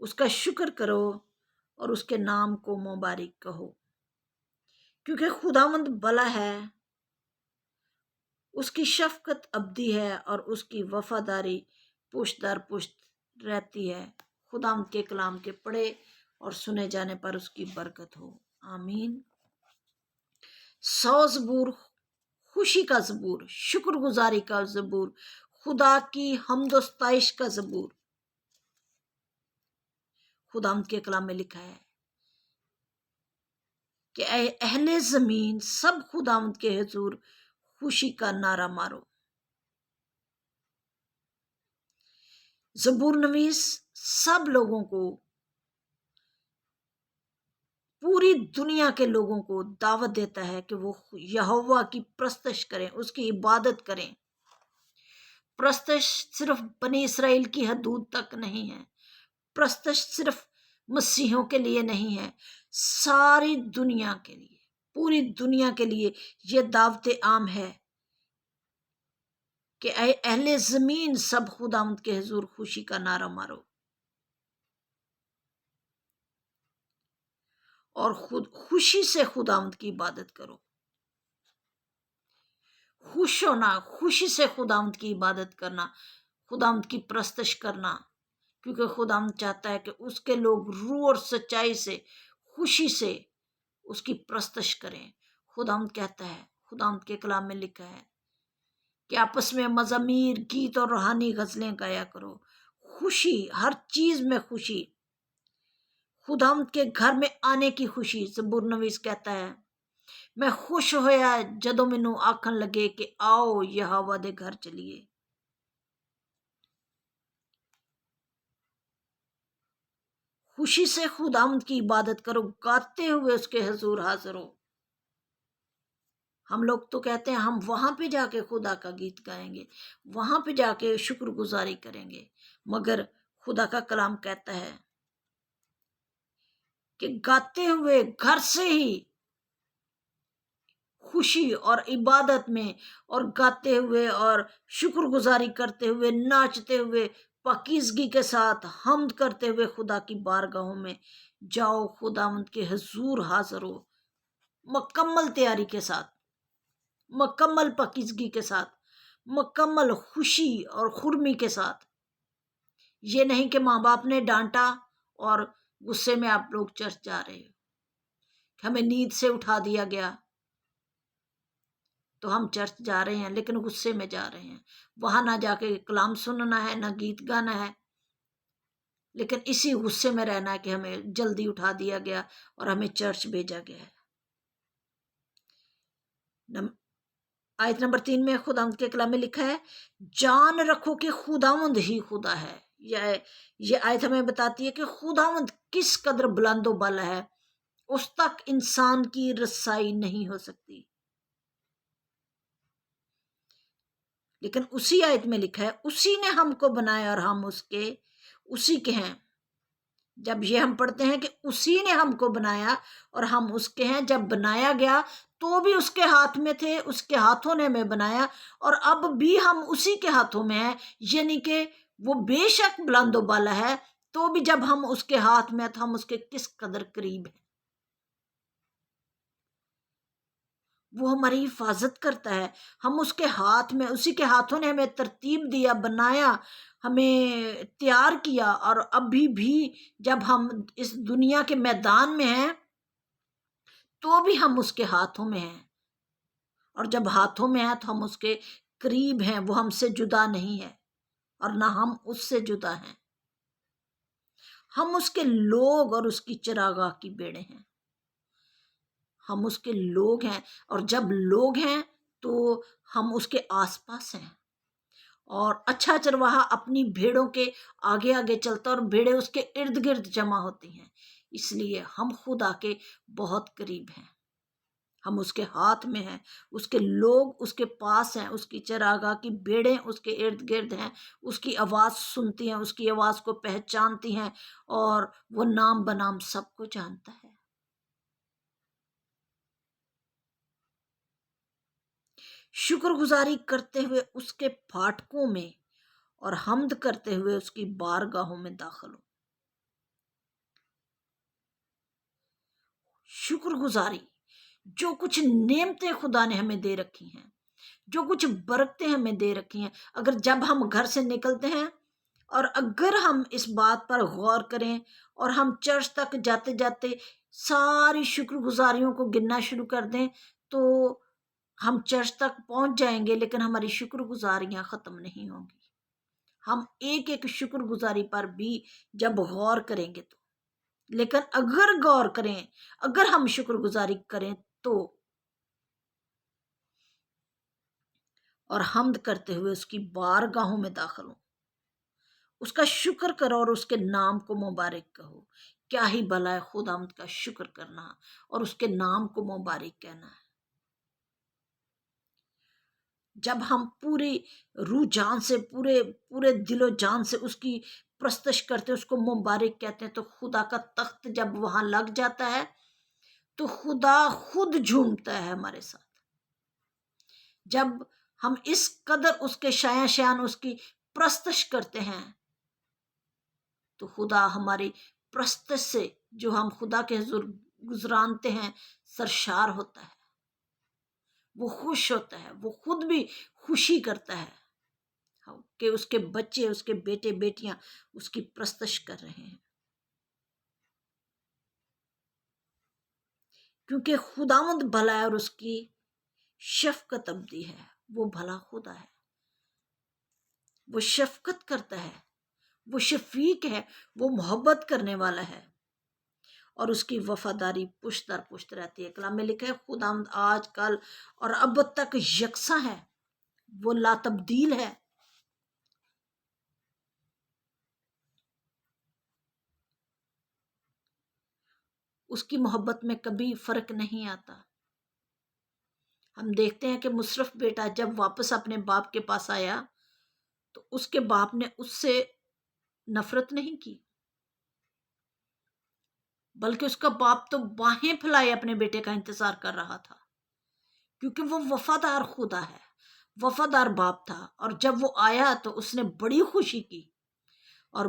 اس کا شکر کرو اور اس کے نام کو مبارک کہو، کیونکہ خداوند بھلا ہے، اس کی شفقت ابدی ہے اور اس کی وفاداری پشت در پشت رہتی ہے۔ خداوند کے کلام کے پڑھے اور سنے جانے پر اس کی برکت ہو، آمین۔ 100 زبور، خوشی کا زبور، شکر گزاری کا زبور، خدا کی حمد و ستائش کا زبور۔ خداوند کے کلام میں لکھا ہے کہ اے اہل زمین سب خداوند کے حضور خوشی کا نعرہ مارو۔ زبور نویس سب لوگوں کو، پوری دنیا کے لوگوں کو دعوت دیتا ہے کہ وہ یہوہ کی پرستش کریں، اس کی عبادت کریں۔ پرستش صرف بنی اسرائیل کی حدود تک نہیں ہے، پرستش صرف مسیحیوں کے لیے نہیں ہے، ساری دنیا کے لیے، پوری دنیا کے لیے یہ دعوت عام ہے کہ اے اہل زمین سب خداوند کے حضور خوشی کا نعرہ مارو اور خود خوشی سے خداوند کی عبادت کرو۔ خوش ہونا، خوشی سے خداوند کی عبادت کرنا، خداوند کی پرستش کرنا، کیونکہ خداوند چاہتا ہے کہ اس کے لوگ روح اور سچائی سے، خوشی سے اس کی پرستش کریں۔ خداوند کہتا ہے، خداوند کے کلام میں لکھا ہے کہ آپس میں مزامیر، گیت اور روحانی غزلیں گایا کرو۔ خوشی، ہر چیز میں خوشی، خداوند کے گھر میں آنے کی خوشی۔ زبور نویس کہتا ہے میں خوش ہویا جدوں مینوں آکھن لگے کہ آؤ یہوہ دے گھر چلیے۔ خوشی سے خداوند کی عبادت کرو، گاتے ہوئے اس کے حضور حاضر ہو۔ ہم لوگ تو کہتے ہیں ہم وہاں پہ جا کے خدا کا گیت گائیں گے، وہاں پہ جا کے شکر گزاری کریں گے، مگر خدا کا کلام کہتا ہے کہ گاتے ہوئے گھر سے ہی خوشی اور عبادت میں، اور گاتے ہوئے اور شکر گزاری کرتے ہوئے، ناچتے ہوئے، پاکیزگی کے ساتھ حمد کرتے ہوئے خدا کی بارگاہوں میں جاؤ، خداوند کے حضور حاضر ہو، مکمل تیاری کے ساتھ، مکمل پاکیزگی کے ساتھ، مکمل خوشی اور خرمی کے ساتھ۔ یہ نہیں کہ ماں باپ نے ڈانٹا اور غصے میں آپ لوگ چرچ جا رہے ہو، کہ ہمیں نیند سے اٹھا دیا گیا تو ہم چرچ جا رہے ہیں، لیکن غصے میں جا رہے ہیں، وہاں نہ جا کے کلام سننا ہے، نہ گیت گانا ہے، لیکن اسی غصے میں رہنا ہے کہ ہمیں جلدی اٹھا دیا گیا اور ہمیں چرچ بھیجا گیا ہے۔ آیت نمبر 3 میں خداوند کے کلام میں لکھا ہے جان رکھو کہ خداوند ہی خدا ہے۔ یہ آیت ہمیں بتاتی ہے کہ خداوند کس قدر بلند و بالا ہے، اس تک انسان کی رسائی نہیں ہو سکتی۔ لیکن اسی آیت میں لکھا ہے اسی نے ہم کو بنایا اور ہم اسی کے ہیں۔ جب یہ ہم پڑھتے ہیں کہ اسی نے ہم کو بنایا اور ہم اس کے ہیں، جب بنایا گیا تو بھی اس کے ہاتھ میں تھے، اس کے ہاتھوں نے ہمیں بنایا، اور اب بھی ہم اسی کے ہاتھوں میں ہیں، یعنی کہ وہ بے شک بلند و بالا ہے، تو بھی جب ہم اس کے ہاتھ میں ہیں تو ہم اس کے کس قدر قریب ہیں۔ وہ ہماری حفاظت کرتا ہے، ہم اس کے ہاتھ میں، اسی کے ہاتھوں نے ہمیں ترتیب دیا، بنایا، ہمیں تیار کیا، اور ابھی بھی جب ہم اس دنیا کے میدان میں ہیں تو بھی ہم اس کے ہاتھوں میں ہیں، اور جب ہاتھوں میں ہیں تو ہم اس کے قریب ہیں، وہ ہم سے جدا نہیں ہے اور نہ ہم اس سے جدا ہیں۔ ہم اس کے لوگ اور اس کی چراگاہ کی بیڑے ہیں، ہم اس کے لوگ ہیں، اور جب لوگ ہیں تو ہم اس کے آس پاس ہیں، اور اچھا چرواہا اپنی بھیڑوں کے آگے آگے چلتا، اور بھیڑیں اس کے ارد گرد جمع ہوتی ہیں، اس لیے ہم خدا کے بہت قریب ہیں، ہم اس کے ہاتھ میں ہیں، اس کے لوگ اس کے پاس ہیں، اس کی چراگاہ کی بھیڑیں اس کے ارد گرد ہیں، اس کی آواز سنتی ہیں، اس کی آواز کو پہچانتی ہیں، اور وہ نام بنام سب کو جانتا ہے۔ شکر گزاری کرتے ہوئے اس کے پھاٹکوں میں اور حمد کرتے ہوئے اس کی بارگاہوں میں داخل ہو۔ شکر گزاری، جو کچھ نعمتیں خدا نے ہمیں دے رکھی ہیں، جو کچھ برکتیں ہمیں دے رکھی ہیں، اگر جب ہم گھر سے نکلتے ہیں اور اگر ہم اس بات پر غور کریں اور ہم چرچ تک جاتے جاتے ساری شکر گزاریوں کو گننا شروع کر دیں تو ہم چرچ تک پہنچ جائیں گے، لیکن ہماری شکر گزاریاں ختم نہیں ہوں گی۔ ہم ایک ایک شکر گزاری پر بھی جب غور کریں گے تو، لیکن اگر غور کریں، اگر ہم شکر گزاری کریں تو، اور حمد کرتے ہوئے اس کی بارگاہوں میں داخل ہوں، اس کا شکر کرو اور اس کے نام کو مبارک کہو۔ کیا ہی بھلا ہے خداوند کا شکر کرنا اور اس کے نام کو مبارک کہنا ہے۔ جب ہم پوری روح جان سے، پورے دل و جان سے اس کی پرستش کرتے، اس کو مبارک کہتے ہیں، تو خدا کا تخت جب وہاں لگ جاتا ہے تو خدا خود جھومتا ہے ہمارے ساتھ۔ جب ہم اس قدر اس کے شایان اس کی پرستش کرتے ہیں تو خدا ہماری پرستش سے جو ہم خدا کے حضور گزرانتے ہیں سرشار ہوتا ہے، وہ خوش ہوتا ہے، وہ خود بھی خوشی کرتا ہے کہ اس کے بچے، اس کے بیٹے بیٹیاں اس کی پرستش کر رہے ہیں، کیونکہ خداوند بھلا ہے اور اس کی شفقت ابدی ہے۔ وہ بھلا خدا ہے، وہ شفقت کرتا ہے، وہ شفیق ہے، وہ محبت کرنے والا ہے، اور اس کی وفاداری پشت در پشت رہتی ہے۔ کلام میں لکھا ہے خداوند آج کل اور اب تک یکساں ہے، وہ لا تبدیل ہے۔ اس کی محبت میں کبھی فرق نہیں آتا۔ ہم دیکھتے ہیں کہ مصرف بیٹا جب واپس اپنے باپ کے پاس آیا تو اس کے باپ نے اس سے نفرت نہیں کی، بلکہ اس کا باپ تو باہیں پھیلائے اپنے بیٹے کا انتظار کر رہا تھا، کیونکہ وہ وفادار خدا ہے، وفادار باپ تھا۔ اور جب وہ آیا تو اس نے بڑی خوشی کی، اور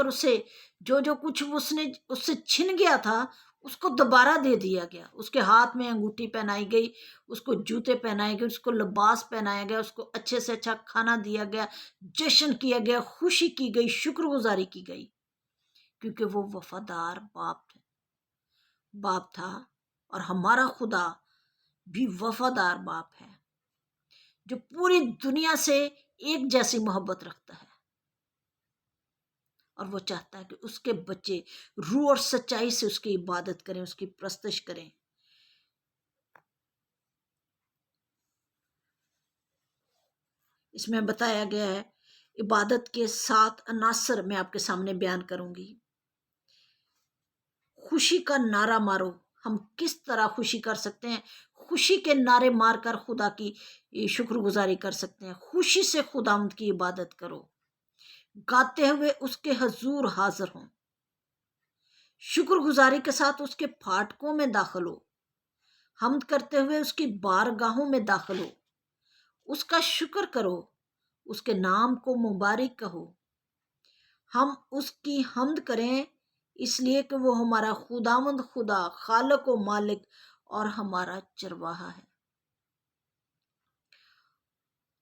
اسے جو کچھ اس سے چھن گیا تھا اس کو دوبارہ دے دیا گیا۔ اس کے ہاتھ میں انگوٹھی پہنائی گئی، اس کو جوتے پہنائے گئے، اس کو لباس پہنایا گیا، اس کو اچھے سے اچھا کھانا دیا گیا، جشن کیا گیا، خوشی کی گئی، شکر گزاری کی گئی، کیونکہ وہ وفادار باپ تھا۔ اور ہمارا خدا بھی وفادار باپ ہے، جو پوری دنیا سے ایک جیسی محبت رکھتا ہے، اور وہ چاہتا ہے کہ اس کے بچے روح اور سچائی سے اس کی عبادت کریں، اس کی پرستش کریں۔ اس میں بتایا گیا ہے عبادت کے 7 عناصر میں آپ کے سامنے بیان کروں گی۔ خوشی کا نعرہ مارو۔ ہم کس طرح خوشی کر سکتے ہیں؟ خوشی کے نعرے مار کر خدا کی شکر گزاری کر سکتے ہیں۔ خوشی سے خداوند کی عبادت کرو، گاتے ہوئے اس کے حضور حاضر ہوں، شکر گزاری کے ساتھ اس کے پھاٹکوں میں داخل ہو، حمد کرتے ہوئے اس کی بارگاہوں میں داخل ہو، اس کا شکر کرو، اس کے نام کو مبارک کہو۔ ہم اس کی حمد کریں اس لیے کہ وہ ہمارا خداوند خدا، خالق و مالک اور ہمارا چرواہا ہے،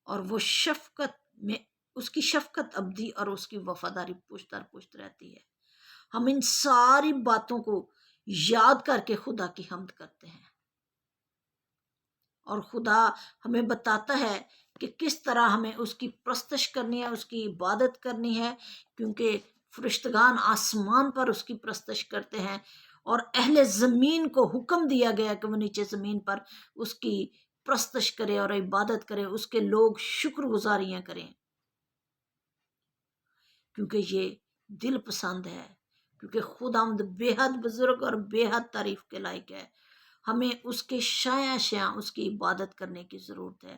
اور وہ شفقت میں، اس کی شفقت ابدی اور اس کی وفاداری پشت در پشت رہتی ہے۔ ہم ان ساری باتوں کو یاد کر کے خدا کی حمد کرتے ہیں، اور خدا ہمیں بتاتا ہے کہ کس طرح ہمیں اس کی پرستش کرنی ہے، اس کی عبادت کرنی ہے، کیونکہ فرشتگان آسمان پر اس کی پرستش کرتے ہیں، اور اہل زمین کو حکم دیا گیا کہ وہ نیچے زمین پر اس کی پرستش کرے اور عبادت کرے، اس کے لوگ شکر گزاریاں کریں، کیونکہ یہ دل پسند ہے، کیونکہ خداوند بے حد بزرگ اور بے حد تعریف کے لائق ہے۔ ہمیں اس کے شایاں اس کی عبادت کرنے کی ضرورت ہے،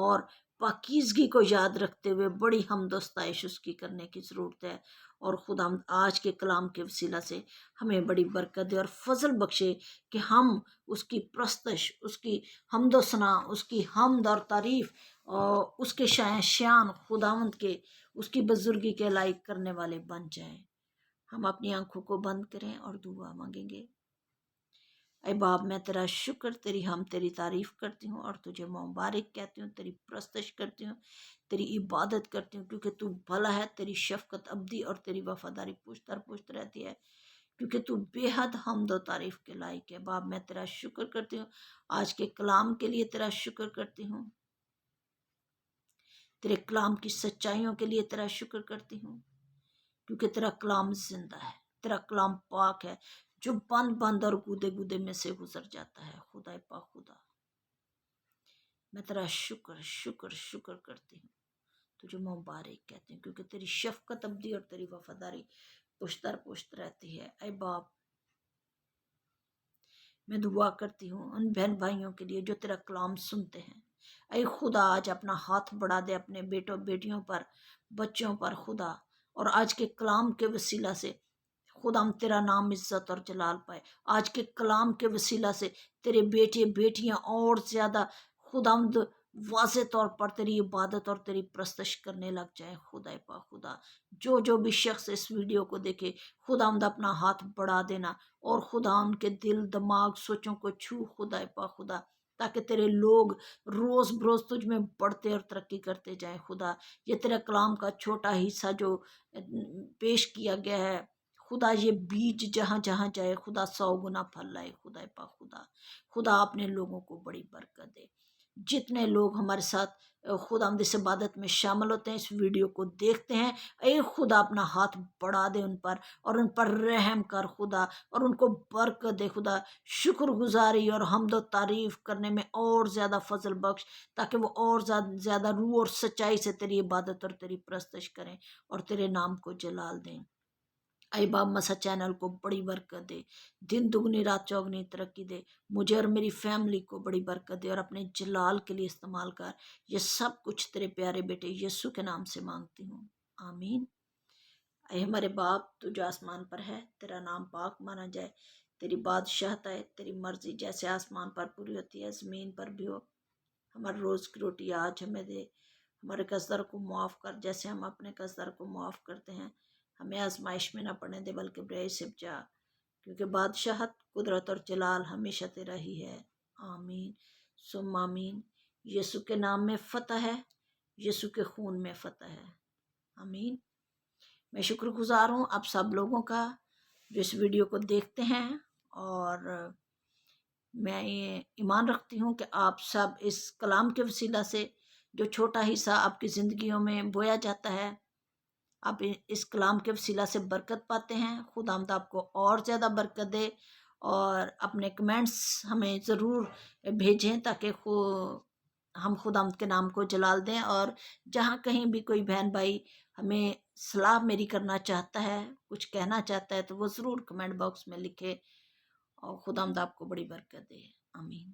اور پاکیزگی کو یاد رکھتے ہوئے بڑی حمد و ستائش اس کی کرنے کی ضرورت ہے۔ اور خداوند آج کے کلام کے وسیلہ سے ہمیں بڑی برکت دے اور فضل بخشے کہ ہم اس کی پرستش، اس کی حمد و ثنا، اس کی حمد اور تعریف، اور اس کے شایان خداوند کے، اس کی بزرگی کے لائق کرنے والے بن جائیں۔ ہم اپنی آنکھوں کو بند کریں اور دعا مانگیں گے۔ اے باپ میں تیرا شکر، تیری ہم تیری تعریف کرتی ہوں اور تجھے مبارک کہتی ہوں، تیری پرستش کرتی ہوں، تیری عبادت کرتی ہوں، کیونکہ تو بھلا ہے، تیری شفقت ابدی اور تیری وفاداری پوچھ در پوچھ رہتی ہے، کیونکہ تو بے حد حمد و تعریف کے لائق ہے۔ باپ میں تیرا شکر کرتی ہوں، آج کے کلام کے لیے تیرا شکر کرتی ہوں، تیرے کلام کی سچائیوں کے لیے تیرا شکر کرتی ہوں، کیونکہ تیرا کلام زندہ ہے، تیرا کلام پاک ہے، جو بند بند اور گودے گودے میں سے گزر جاتا ہے۔ خدا پاک خدا، میں تیرا شکر شکر شکر کرتی ہوں، تجھے مبارک کہتی ہوں، کیونکہ تیری شفقت ابدی اور تیری وفاداری پشت در پشت رہتی ہے۔ اے باپ، میں دعا کرتی ہوں ان بہن بھائیوں کے لیے جو تیرا کلام سنتے ہیں۔ اے خدا، آج اپنا ہاتھ بڑھا دے اپنے بیٹوں بیٹیوں پر، بچوں پر خدا، اور آج کے کلام کے وسیلہ سے خدا ہم تیرا نام عزت اور جلال پائے۔ آج کے کلام کے وسیلہ سے تیرے بیٹے بیٹیاں اور زیادہ خدا واضح طور پر تیری عبادت اور تیری پرستش کرنے لگ جائیں۔ خدا پاک خدا، جو بھی شخص اس ویڈیو کو دیکھے، خدا اپنا ہاتھ بڑھا دینا اور خدا ان کے دل دماغ سوچوں کو چھو، خدا پاک خدا، تاکہ تیرے لوگ روز بروز تجھ میں بڑھتے اور ترقی کرتے جائیں۔ خدا، یہ تیرے کلام کا چھوٹا حصہ جو پیش کیا گیا ہے، خدا یہ بیج جہاں جہاں جائے خدا 100 گنا پھل لائے۔ خدا پاک خدا، خدا اپنے لوگوں کو بڑی برکت دے۔ جتنے لوگ ہمارے ساتھ خدا اس عبادت میں شامل ہوتے ہیں، اس ویڈیو کو دیکھتے ہیں، اے خدا اپنا ہاتھ بڑھا دے ان پر اور ان پر رحم کر خدا، اور ان کو برکت دے خدا، شکر گزاری اور حمد و تعریف کرنے میں اور زیادہ فضل بخش، تاکہ وہ اور زیادہ روح اور سچائی سے تیری عبادت اور تیری پرستش کریں اور تیرے نام کو جلال دیں۔ اے باپ، مسا چینل کو بڑی برکت دے، دن دگنی رات چوگنی ترقی دے، مجھے اور میری فیملی کو بڑی برکت دے، اور اپنے جلال کے لیے استعمال کر۔ یہ سب کچھ تیرے پیارے بیٹے یسوع کے نام سے مانگتی ہوں، آمین۔ اے ہمارے باپ، تو جو آسمان پر ہے، تیرا نام پاک مانا جائے، تیری بادشاہت آئے، تیری مرضی جیسے آسمان پر پوری ہوتی ہے زمین پر بھی ہو۔ ہمارے روز کی روٹی آج ہمیں دے، ہمارے قرضدار کو معاف کر جیسے ہم اپنے قرضدار کو معاف کرتے ہیں، ہمیں آزمائش میں نہ پڑنے دے بلکہ برائی سے بچا، کیونکہ بادشاہت، قدرت اور جلال ہمیشہ تیرا ہی ہے، آمین ثم آمین۔ یسوع کے نام میں فتح ہے، یسوع کے خون میں فتح ہے، آمین۔ میں شکر گزار ہوں آپ سب لوگوں کا جو اس ویڈیو کو دیکھتے ہیں، اور میں یہ ایمان رکھتی ہوں کہ آپ سب اس کلام کے وسیلہ سے جو چھوٹا حصہ آپ کی زندگیوں میں بویا جاتا ہے، آپ اس کلام کے وسیلہ سے برکت پاتے ہیں۔ خداوند آپ کو اور زیادہ برکت دے، اور اپنے کمنٹس ہمیں ضرور بھیجیں تاکہ ہم خداوند کے نام کو جلال دیں، اور جہاں کہیں بھی کوئی بہن بھائی ہمیں صلاح میری کرنا چاہتا ہے، کچھ کہنا چاہتا ہے، تو وہ ضرور کمنٹ باکس میں لکھے، اور خداوند آپ کو بڑی برکت دے، آمین۔